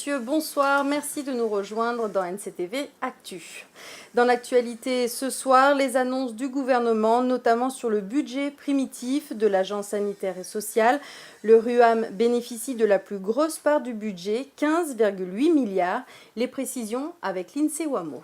messieurs, bonsoir. Merci de nous rejoindre dans NCTV Actu. Dans l'actualité ce soir, les annonces du gouvernement, notamment sur le budget primitif de l'Agence sanitaire et sociale. Le RUAM bénéficie de la plus grosse part du budget, 15,8 milliards. Les précisions avec l'INSEE WAMO.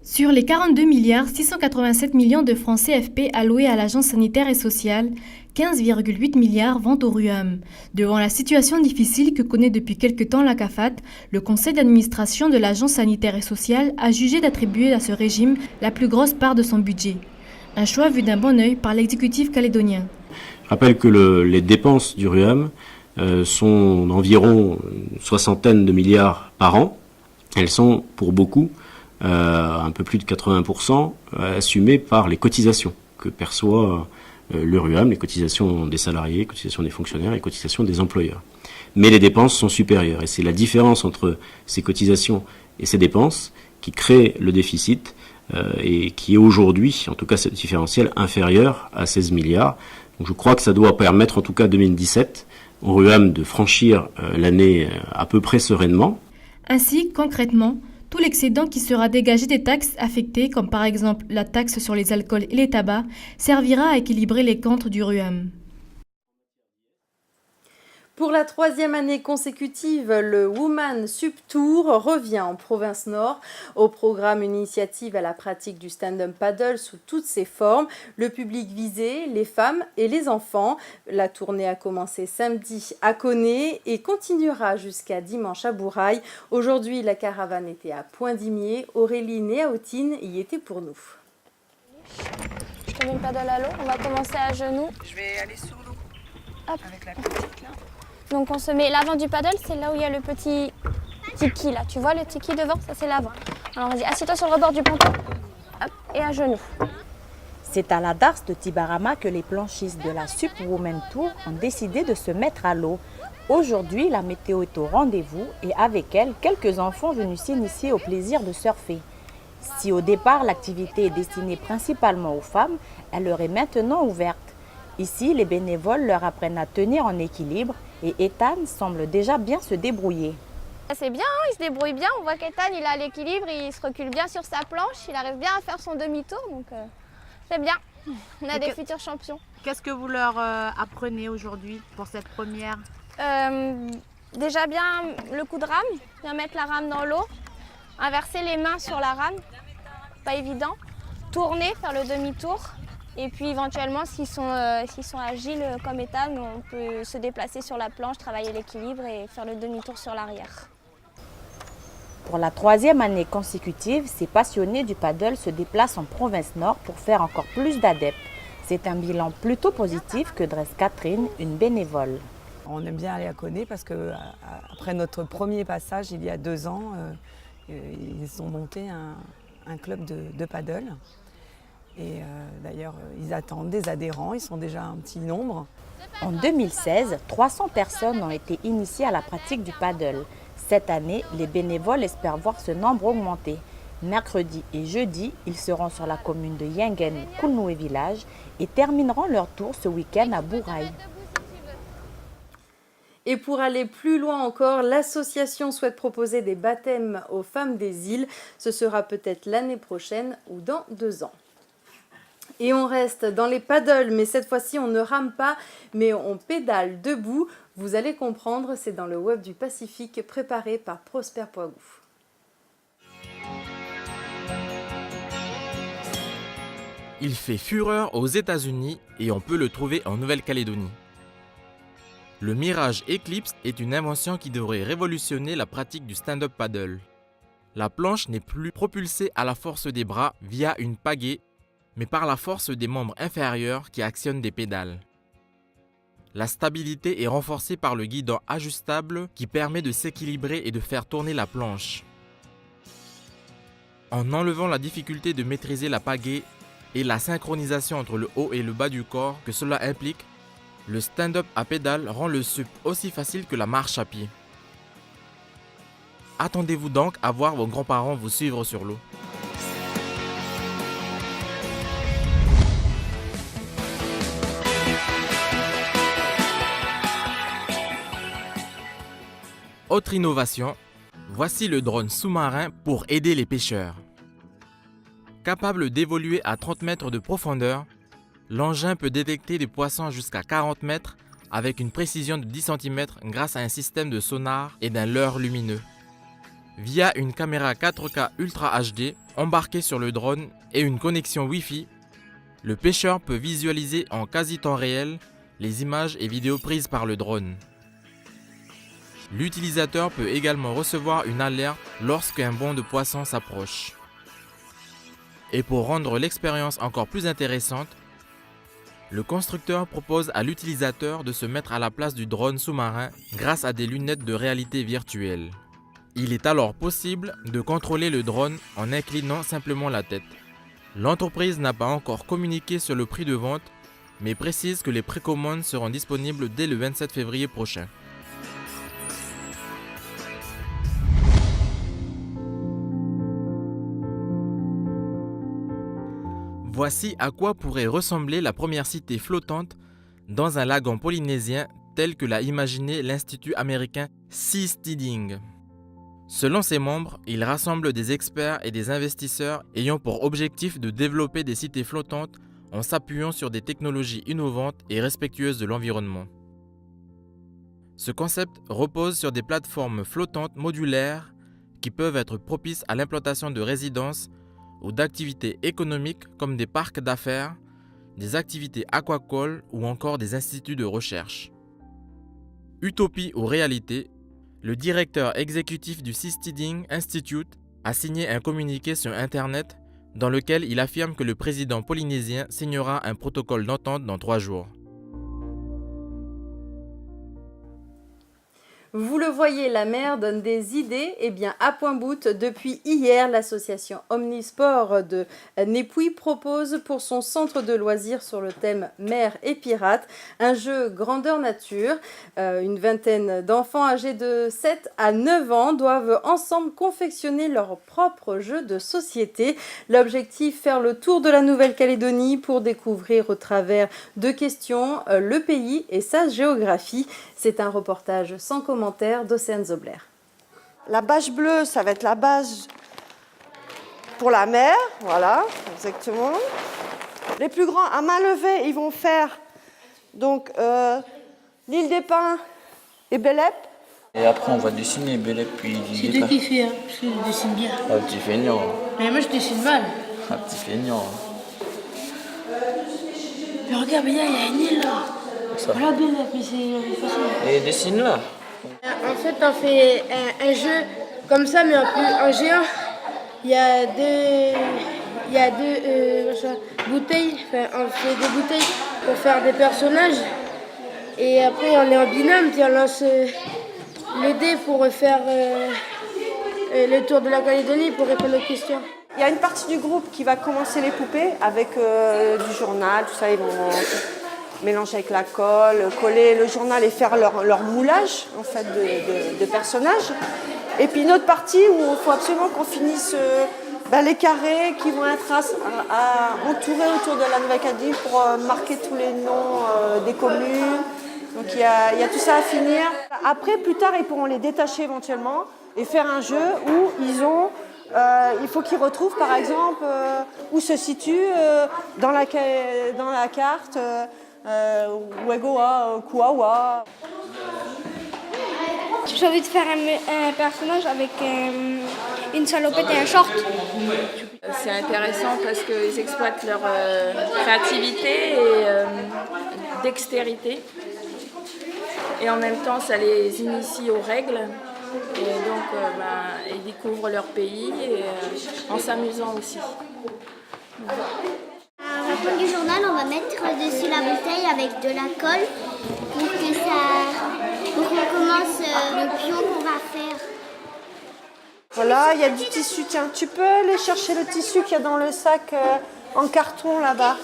Sur les 42 milliards 687 millions de francs CFP alloués à l'Agence sanitaire et sociale, 15,8 milliards vont au RUAM. Devant la situation difficile que connaît depuis quelque temps la CAFAT, le conseil d'administration de l'Agence sanitaire et sociale a jugé d'attribuer à ce régime la plus grosse part de son budget. Un choix vu d'un bon œil par l'exécutif calédonien. Je rappelle que les dépenses du RUAM sont d'environ une soixantaine de milliards par an. Elles sont pour beaucoup un peu plus de 80% assumées par les cotisations que perçoit le RUAM, les cotisations des salariés, les cotisations des fonctionnaires et les cotisations des employeurs. Mais les dépenses sont supérieures et c'est la différence entre ces cotisations et ces dépenses qui crée le déficit et qui est aujourd'hui, en tout cas ce différentiel, inférieur à 16 milliards. Donc je crois que ça doit permettre, en tout cas 2017, au RUAM de franchir l'année à peu près sereinement. Ainsi, concrètement, tout l'excédent qui sera dégagé des taxes affectées, comme par exemple la taxe sur les alcools et les tabacs, servira à équilibrer les comptes du RUAM. Pour la troisième année consécutive, le Woman Sub Tour revient en Province Nord. Au programme, une initiative à la pratique du stand-up paddle sous toutes ses formes. Le public visé, les femmes et les enfants. La tournée a commencé samedi à Koné et continuera jusqu'à dimanche à Bourail. Aujourd'hui, la caravane était à Poindimier. Aurélie Néaotine y était pour nous. Je te mets le paddle à l'eau. On va commencer à genoux. Je vais aller sur l'eau. Hop. Avec la petite là. Donc on se met l'avant du paddle, c'est là où il y a le petit tiki là. Tu vois le tiki devant, ça c'est l'avant. Alors vas-y, assieds-toi sur le rebord du ponton. Hop, et à genoux. C'est à la darse de Tibarama que les planchistes de la Sup Women Tour ont décidé de se mettre à l'eau. Aujourd'hui, la météo est au rendez-vous et avec elle, quelques enfants venus s'initier au plaisir de surfer. Si au départ l'activité est destinée principalement aux femmes, elle leur est maintenant ouverte. Ici, les bénévoles leur apprennent à tenir en équilibre et Ethan semble déjà bien se débrouiller. C'est bien, hein, il se débrouille bien. On voit qu'Ethan il a l'équilibre, il se recule bien sur sa planche, il arrive bien à faire son demi-tour, donc c'est bien. On a des futurs champions. Qu'est-ce que vous leur apprenez aujourd'hui pour cette première? Déjà bien le coup de rame, bien mettre la rame dans l'eau, inverser les mains sur la rame, pas évident, tourner, faire le demi-tour. Et puis éventuellement, s'ils sont agiles comme Ethan, on peut se déplacer sur la planche, travailler l'équilibre et faire le demi-tour sur l'arrière. Pour la troisième année consécutive, ces passionnés du paddle se déplacent en Province Nord pour faire encore plus d'adeptes. C'est un bilan plutôt positif que dresse Catherine, une bénévole. On aime bien aller à Koné parce que après notre premier passage il y a 2 ans, ils ont monté un club de paddle. Et d'ailleurs, ils attendent des adhérents, ils sont déjà un petit nombre. En 2016, 300 personnes ont été initiées à la pratique du paddle. Cette année, les bénévoles espèrent voir ce nombre augmenter. Mercredi et jeudi, ils seront sur la commune de Yengen, Koulnoué Village et termineront leur tour ce week-end à Bourail. Et pour aller plus loin encore, l'association souhaite proposer des baptêmes aux femmes des îles. Ce sera peut-être l'année prochaine ou dans 2 ans. Et on reste dans les paddles, mais cette fois-ci on ne rame pas, mais on pédale debout. Vous allez comprendre, c'est dans le web du Pacifique préparé par Prosper Poigou. Il fait fureur aux États-Unis et on peut le trouver en Nouvelle-Calédonie. Le Mirage Eclipse est une invention qui devrait révolutionner la pratique du stand-up paddle. La planche n'est plus propulsée à la force des bras via une pagaie, mais par la force des membres inférieurs qui actionnent des pédales. La stabilité est renforcée par le guidon ajustable qui permet de s'équilibrer et de faire tourner la planche. En enlevant la difficulté de maîtriser la pagaie et la synchronisation entre le haut et le bas du corps que cela implique, le stand-up à pédale rend le SUP aussi facile que la marche à pied. Attendez-vous donc à voir vos grands-parents vous suivre sur l'eau. Autre innovation, voici le drone sous-marin pour aider les pêcheurs. Capable d'évoluer à 30 mètres de profondeur, l'engin peut détecter des poissons jusqu'à 40 mètres avec une précision de 10 cm grâce à un système de sonar et d'un leurre lumineux. Via une caméra 4K Ultra HD embarquée sur le drone et une connexion Wi-Fi, le pêcheur peut visualiser en quasi-temps réel les images et vidéos prises par le drone. L'utilisateur peut également recevoir une alerte lorsqu'un bond de poisson s'approche. Et pour rendre l'expérience encore plus intéressante, le constructeur propose à l'utilisateur de se mettre à la place du drone sous-marin grâce à des lunettes de réalité virtuelle. Il est alors possible de contrôler le drone en inclinant simplement la tête. L'entreprise n'a pas encore communiqué sur le prix de vente, mais précise que les précommandes seront disponibles dès le 27 février prochain. Voici à quoi pourrait ressembler la première cité flottante dans un lagon polynésien tel que l'a imaginé l'Institut américain Seasteading. Selon ses membres, il rassemble des experts et des investisseurs ayant pour objectif de développer des cités flottantes en s'appuyant sur des technologies innovantes et respectueuses de l'environnement. Ce concept repose sur des plateformes flottantes modulaires qui peuvent être propices à l'implantation de résidences ou d'activités économiques comme des parcs d'affaires, des activités aquacoles ou encore des instituts de recherche. Utopie ou réalité, le directeur exécutif du Seasteading Institute a signé un communiqué sur Internet dans lequel il affirme que le président polynésien signera un protocole d'entente dans 3 jours. Vous le voyez, la mer donne des idées. Eh bien, à Point-Bout, depuis hier, l'association Omnisport de Népouy propose pour son centre de loisirs sur le thème mer et pirates un jeu grandeur nature. Une vingtaine d'enfants âgés de 7 à 9 ans doivent ensemble confectionner leur propre jeu de société. L'objectif, faire le tour de la Nouvelle-Calédonie pour découvrir au travers de questions le pays et sa géographie. C'est un reportage sans commentaire d'Océane Zobler. La bâche bleue, ça va être la bâche pour la mer, voilà, exactement. Les plus grands, à main levée, ils vont faire donc l'île des Pins et Bélep. Et après, on va dessiner Bélep puis c'est toi qui fais, hein, parce que je dessine bien. Ah, petit feignant. Mais moi, je dessine mal. Ah, petit feignant. Mais regarde, il y a une île là. Voilà Bélep, mais c'est facile. Et dessine-la. En fait, on fait un jeu comme ça, mais en géant. Il y a deux bouteilles. Enfin, on fait des bouteilles pour faire des personnages. Et après, on est en binôme, puis on lance le dé pour faire le tour de la Calédonie pour répondre aux questions. Il y a une partie du groupe qui va commencer les poupées avec du journal, tout ça, ils vont mélanger avec la colle, coller le journal et faire leur moulage en fait, de personnages. Et puis une autre partie où il faut absolument qu'on finisse les carrés qui vont être entourés autour de la Nouvelle-Calédonie pour marquer tous les noms des communes. Donc il y a tout ça à finir. Après, plus tard, ils pourront les détacher éventuellement et faire un jeu où il faut qu'ils retrouvent par exemple où se situe dans la carte Wegoa, Kuawa. J'ai envie de faire un personnage avec une salopette et un short. C'est intéressant parce qu'ils exploitent leur créativité et dextérité. Et en même temps, ça les initie aux règles. Et donc, ils découvrent leur pays en s'amusant aussi. À la fin du journal, on va mettre dessus la bouteille avec de la colle pour qu'on commence le pion qu'on va faire. Voilà, il y a du tissu. Tiens, tu peux aller chercher le tissu qu'il y a dans le sac en carton là-bas.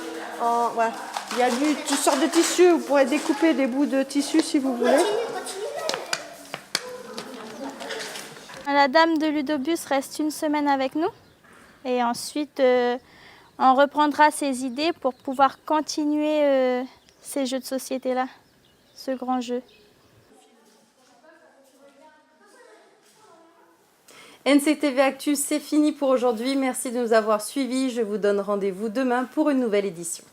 Ouais. Il y a toutes sortes de tissus. Vous pourrez découper des bouts de tissu si vous voulez. La dame de Ludobus reste une semaine avec nous et ensuite on reprendra ses idées pour pouvoir continuer ces jeux de société-là, ce grand jeu. NCTV Actu, c'est fini pour aujourd'hui. Merci de nous avoir suivis. Je vous donne rendez-vous demain pour une nouvelle édition.